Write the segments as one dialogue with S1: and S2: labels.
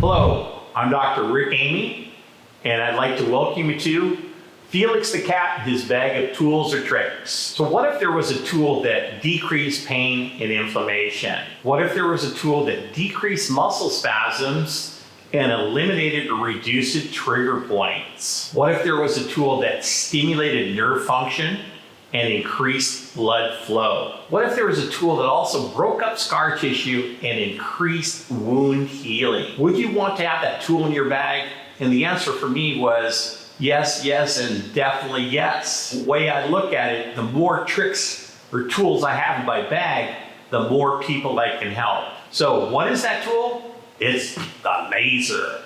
S1: Hello, I'm Dr. Rick Amy, and I'd like to welcome you to Felix the Cat and his bag of tools or tricks. So what if there was a tool that decreased pain and inflammation? What if there was a tool that decreased muscle spasms and eliminated or reduced trigger points? What if there was a tool that stimulated nerve function and increased blood flow? What if there was a tool that also broke up scar tissue and increased wound healing? Would you want to have that tool in your bag? And the answer for me was yes, yes, and definitely yes. The way I look at it, the more tricks or tools I have in my bag, the more people I can help. So what is that tool? It's the laser.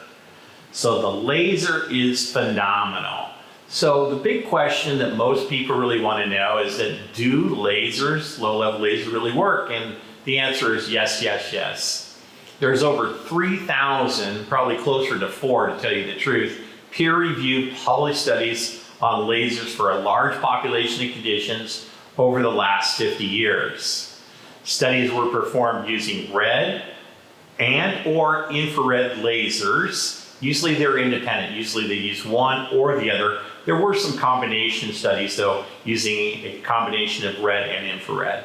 S1: So the laser is phenomenal. So the big question that most people really want to know is that do lasers, low-level lasers, really work? And the answer is yes, yes, yes. There's over 3,000, probably closer to 4 to tell you the truth, peer-reviewed published studies on lasers for a large population of conditions over the last 50 years. Studies were performed using red and or infrared lasers. Usually they're independent. Usually they use one or the other. There were some combination studies though, using a combination of red and infrared.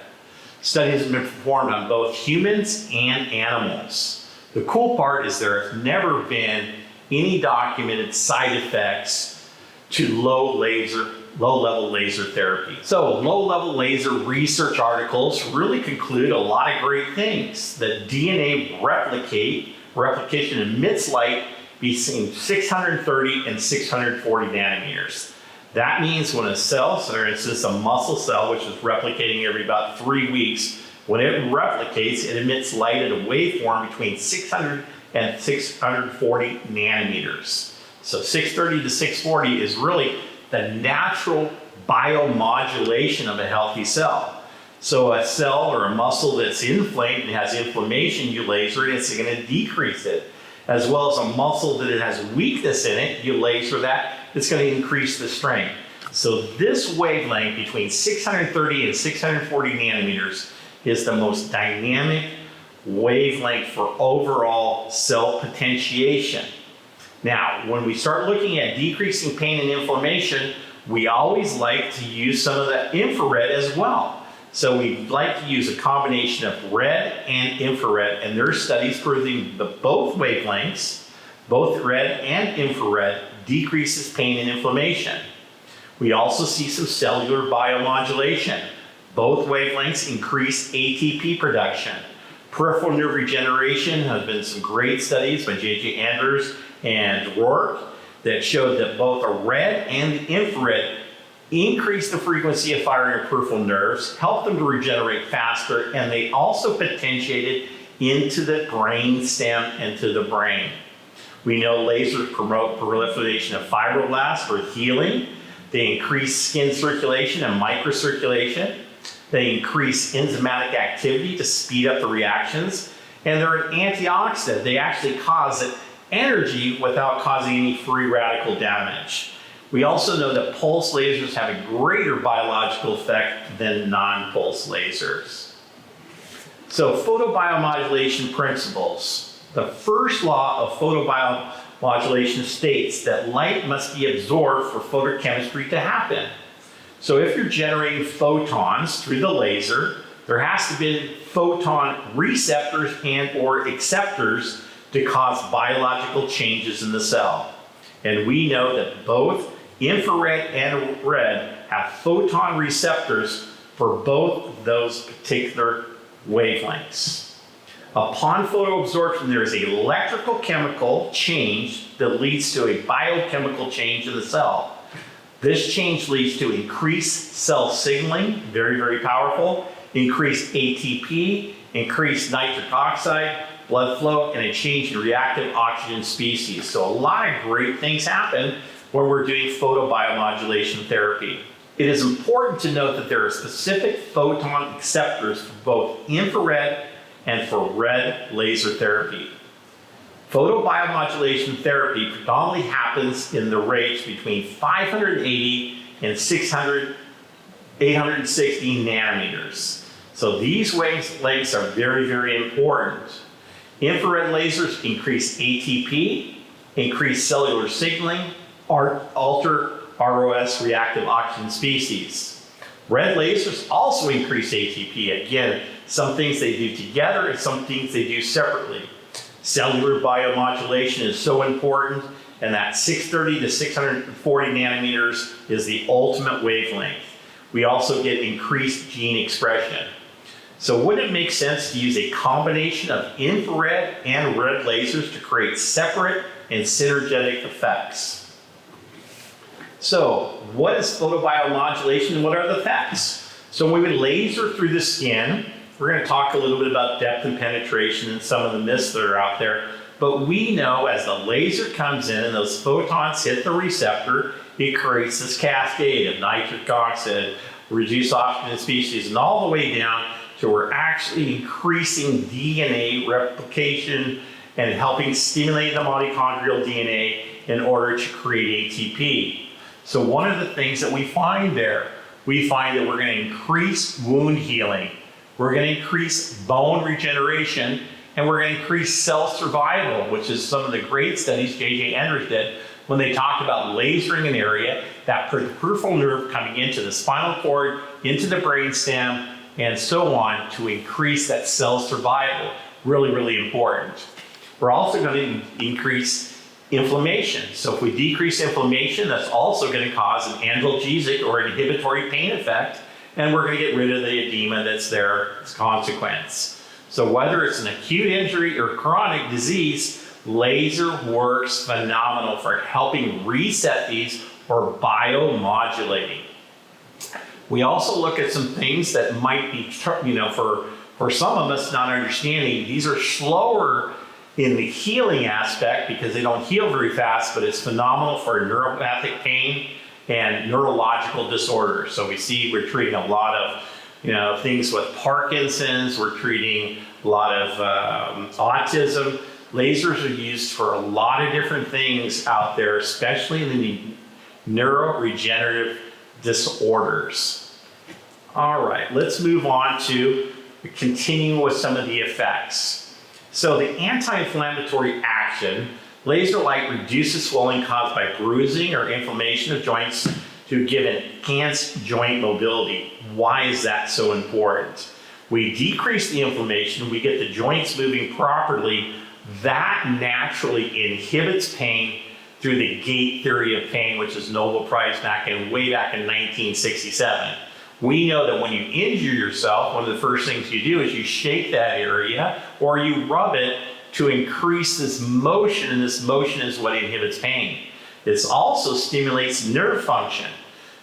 S1: Studies have been performed on both humans and animals. The cool part is there have never been any documented side effects to low-level laser therapy. So low-level laser research articles really conclude a lot of great things. That DNA replication emits light between 630 and 640 nanometers. That means when a cell, so for instance a muscle cell, which is replicating every about 3 weeks, when it replicates, it emits light at a waveform between 600 and 640 nanometers. So 630 to 640 is really the natural biomodulation of a healthy cell. So a cell or a muscle that's inflamed and has inflammation, you laser it, it's going to decrease it. As well as a muscle that it has weakness in it, you laser that, it's going to increase the strength. So this wavelength between 630 and 640 nanometers is the most dynamic wavelength for overall cell potentiation. Now, when we start looking at decreasing pain and inflammation, we always like to use some of the infrared as well. So we like to use a combination of red and infrared, and there are studies proving that both wavelengths, both red and infrared, decreases pain and inflammation. We also see some cellular biomodulation. Both wavelengths increase ATP production. Peripheral nerve regeneration has been some great studies by J.J. Anders and Rourke that showed that both a red and the infrared increase the frequency of firing of peripheral nerves, help them to regenerate faster, and they also potentiate it into the brain stem and to the brain. We know lasers promote proliferation of fibroblasts for healing. They increase skin circulation and microcirculation. They increase enzymatic activity to speed up the reactions. And they're an antioxidant. They actually cause energy without causing any free radical damage. We also know that pulse lasers have a greater biological effect than non-pulse lasers. So photobiomodulation principles. The first law of photobiomodulation states that light must be absorbed for photochemistry to happen. So if you're generating photons through the laser, there has to be photon receptors and or acceptors to cause biological changes in the cell. And we know that both infrared and red have photon receptors for both those particular wavelengths. Upon photoabsorption, there is an electrical chemical change that leads to a biochemical change in the cell. This change leads to increased cell signaling, very, very powerful, increased ATP, increased nitric oxide, blood flow, and a change in reactive oxygen species. So a lot of great things happen when we're doing photobiomodulation therapy. It is important to note that there are specific photon acceptors for both infrared and for red laser therapy. Photobiomodulation therapy predominantly happens in the range between 580 and 860 nanometers. So these wavelengths are very, very important. Infrared lasers increase ATP, increase cellular signaling, alter ROS reactive oxygen species. Red lasers also increase ATP. Again, some things they do together and some things they do separately. Cellular biomodulation is so important, and that 630 to 640 nanometers is the ultimate wavelength. We also get increased gene expression. So wouldn't it make sense to use a combination of infrared and red lasers to create separate and synergetic effects? So what is photobiomodulation and what are the effects? So when we would laser through the skin, we're going to talk a little bit about depth and penetration and some of the myths that are out there. But we know as the laser comes in and those photons hit the receptor, it creates this cascade of nitric oxide, reduced oxygen species, and all the way down to we're actually increasing DNA replication and helping stimulate the mitochondrial DNA in order to create ATP. So one of the things that we find there, we find that we're going to increase wound healing, we're going to increase bone regeneration, and we're going to increase cell survival, which is some of the great studies J.J. Enders did when they talked about lasering an area, that peripheral nerve coming into the spinal cord, into the brainstem, and so on to increase that cell survival. Really, really important. We're also going to increase inflammation. So if we decrease inflammation, that's also going to cause an analgesic or inhibitory pain effect, and we're going to get rid of the edema that's there as a consequence. So whether it's an acute injury or chronic disease, laser works phenomenal for helping reset these or biomodulating. We also look at some things that might be, for some of us not understanding, these are slower in the healing aspect because they don't heal very fast, but it's phenomenal for neuropathic pain and neurological disorders. So we're treating a lot of things with Parkinson's, we're treating a lot of autism. Lasers are used for a lot of different things out there, especially in the neuroregenerative disorders. All right, let's move on to continuing with some of the effects. So the anti-inflammatory action, laser light reduces swelling caused by bruising or inflammation of joints to give enhanced joint mobility. Why is that so important? We decrease the inflammation, we get the joints moving properly. That naturally inhibits pain through the gate theory of pain, which is Nobel Prize way back in 1967. We know that when you injure yourself, one of the first things you do is you shake that area or you rub it to increase this motion, and this motion is what inhibits pain. This also stimulates nerve function.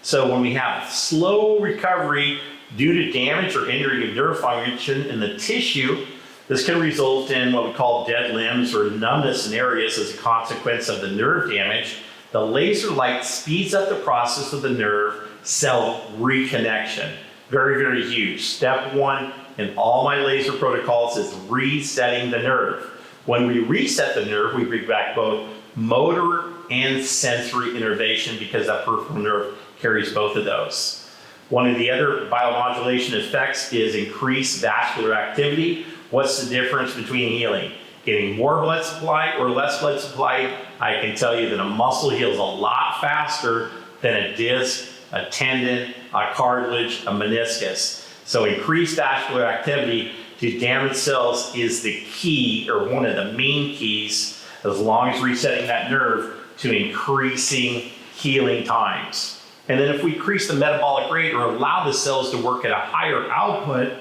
S1: So when we have slow recovery due to damage or injury of nerve function in the tissue, this can result in what we call dead limbs or numbness in areas as a consequence of the nerve damage. The laser light speeds up the process of the nerve cell reconnection. Very, very huge. Step one in all my laser protocols is resetting the nerve. When we reset the nerve, we bring back both motor and sensory innervation because that peripheral nerve carries both of those. One of the other biomodulation effects is increased vascular activity. What's the difference between healing? Getting more blood supply or less blood supply? I can tell you that a muscle heals a lot faster than a disc, a tendon, a cartilage, a meniscus. So increased vascular activity to damaged cells is the key, or one of the main keys, as long as resetting that nerve, to increasing healing times. And then if we increase the metabolic rate or allow the cells to work at a higher output,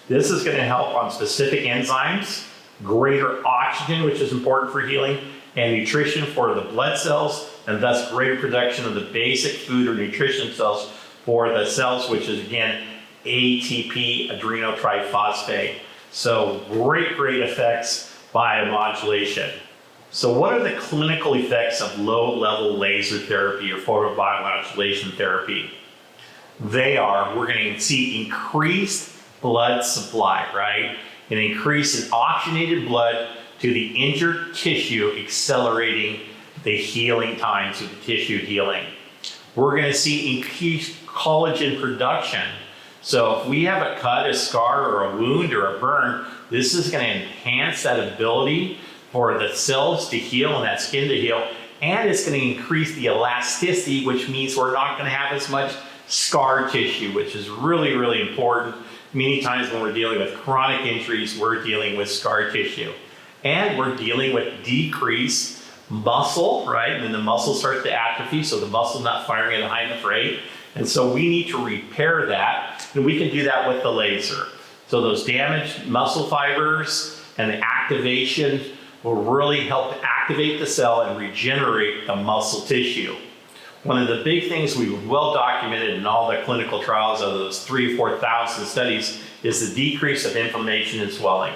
S1: this is going to help on specific enzymes, greater oxygen, which is important for healing, and nutrition for the blood cells, and thus greater production of the basic food or nutrition cells for the cells, which is again ATP adrenotriphosphate. So great effects biomodulation. So what are the clinical effects of low-level laser therapy or photobiomodulation therapy? We're going to see increased blood supply, right? An increase in oxygenated blood to the injured tissue, accelerating the healing times of the tissue healing. We're going to see increased collagen production. So if we have a cut, a scar, or a wound, or a burn, this is going to enhance that ability for the cells to heal and that skin to heal, and it's going to increase the elasticity, which means we're not going to have as much scar tissue, which is really, really important. Many times when we're dealing with chronic injuries, we're dealing with scar tissue. And we're dealing with decreased muscle, right? And then the muscle starts to atrophy, so the muscle's not firing at a high enough rate. And so we need to repair that, and we can do that with the laser. So those damaged muscle fibers and the activation will really help to activate the cell and regenerate the muscle tissue. One of the big things we've well documented in all the clinical trials of those 3,000 or 4,000 studies is the decrease of inflammation and swelling.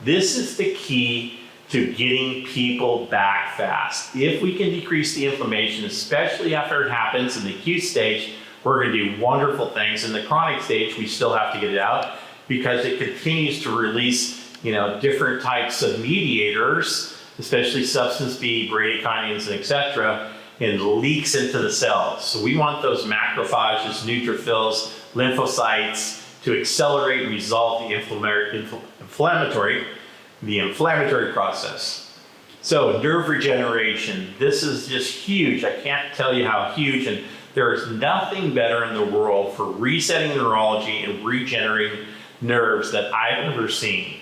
S1: This is the key to getting people back fast. If we can decrease the inflammation, especially after it happens in the acute stage, we're going to do wonderful things. In the chronic stage, we still have to get it out because it continues to release, different types of mediators, especially substance B, bradykinin, and etc., and leaks into the cells. So we want those macrophages, neutrophils, lymphocytes to accelerate and resolve the inflammatory process. So nerve regeneration, this is just huge. I can't tell you how huge, and there is nothing better in the world for resetting neurology and regenerating nerves that I've ever seen.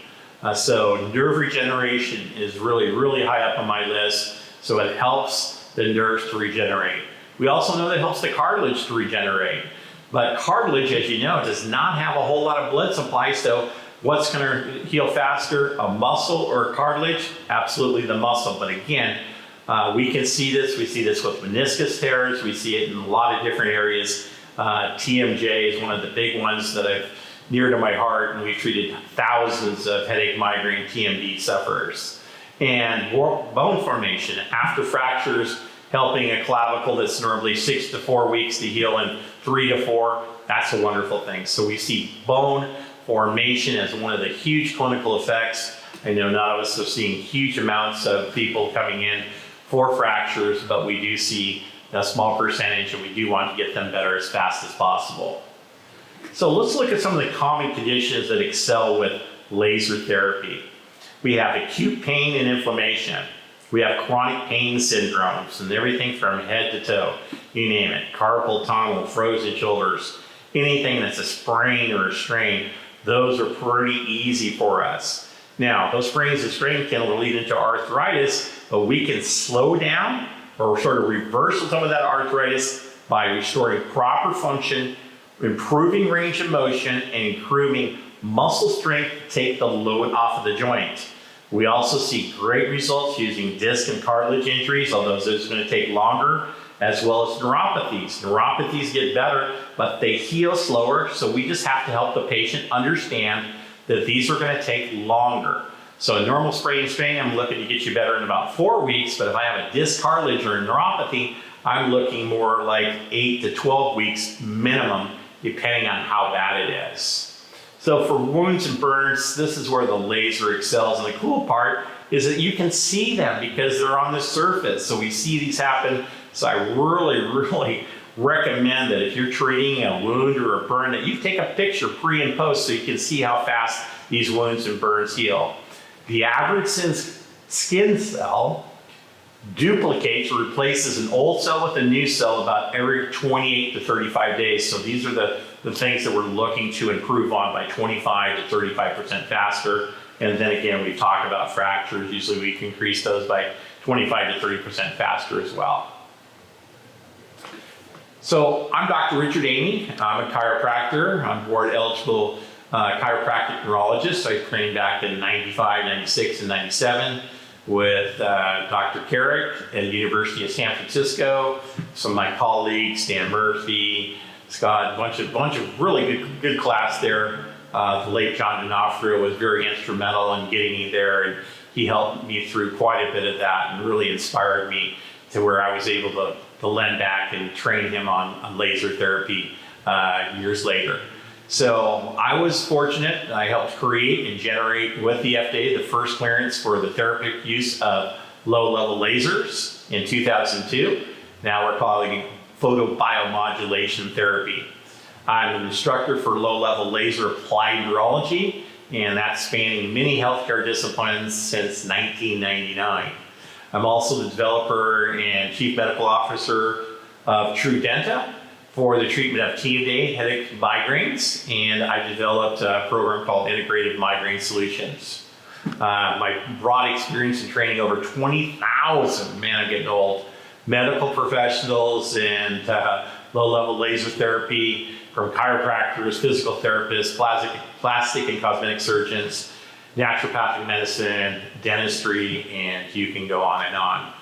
S1: So nerve regeneration is really, really high up on my list. So it helps the nerves to regenerate. We also know that it helps the cartilage to regenerate. But cartilage, as you know, does not have a whole lot of blood supply. So what's going to heal faster, a muscle or a cartilage? Absolutely the muscle. But again, we can see this. We see this with meniscus tears. We see it in a lot of different areas. TMJ is one of the big ones that I've near to my heart, and we've treated thousands of headache, migraine, TMD sufferers. And bone formation after fractures, helping a clavicle that's normally 6 to 4 weeks to heal in 3 to 4, that's a wonderful thing. So we see bone formation as one of the huge clinical effects. I know none of us are seeing huge amounts of people coming in for fractures, but we do see a small percentage, and we do want to get them better as fast as possible. So let's look at some of the common conditions that excel with laser therapy. We have acute pain and inflammation. We have chronic pain syndromes and everything from head to toe. You name it, carpal tunnel, frozen shoulders, anything that's a sprain or a strain, those are pretty easy for us. Now, those sprains and strains can lead into arthritis, but we can slow down or sort of reverse some of that arthritis by restoring proper function, improving range of motion, and improving muscle strength to take the load off of the joint. We also see great results using disc and cartilage injuries, although those are going to take longer, as well as neuropathies. Neuropathies get better, but they heal slower, so we just have to help the patient understand that these are going to take longer. So a normal sprain and strain, I'm looking to get you better in about 4 weeks, but if I have a disc cartilage or a neuropathy, I'm looking more like 8 to 12 weeks minimum, depending on how bad it is. So for wounds and burns, this is where the laser excels. And the cool part is that you can see them because they're on the surface. So we see these happen. So I really, really recommend that if you're treating a wound or a burn, that you take a picture pre and post so you can see how fast these wounds and burns heal. The average skin cell duplicates or replaces an old cell with a new cell about every 28 to 35 days. So these are the things that we're looking to improve on by 25 to 35% faster. And then again, we talk about fractures. Usually we can increase those by 25 to 30% faster as well. So I'm Dr. Richard Amy. I'm a chiropractor. I'm board eligible chiropractic neurologist. I trained back in 95, 96, and 97. With Dr. Carrick at the University of San Francisco, some of my colleagues, Dan Murphy, Scott, a bunch of really good class there. The late John D'Onofrio was very instrumental in getting me there, and he helped me through quite a bit of that and really inspired me to where I was able to lend back and train him on laser therapy years later. So I was fortunate. I helped create and generate with the FDA the first clearance for the therapeutic use of low-level lasers in 2002. Now we're calling it photobiomodulation therapy. I'm an instructor for low-level laser applied urology, and that's spanning many healthcare disciplines since 1999. I'm also the developer and chief medical officer of TrueDenta for the treatment of TMJ headache migraines, and I developed a program called Integrated Migraine Solutions. My broad experience in training over 20,000, man, I'm getting old, medical professionals and low-level laser therapy, from chiropractors, physical therapists, plastic and cosmetic surgeons, naturopathic medicine, dentistry, and you can go on and on.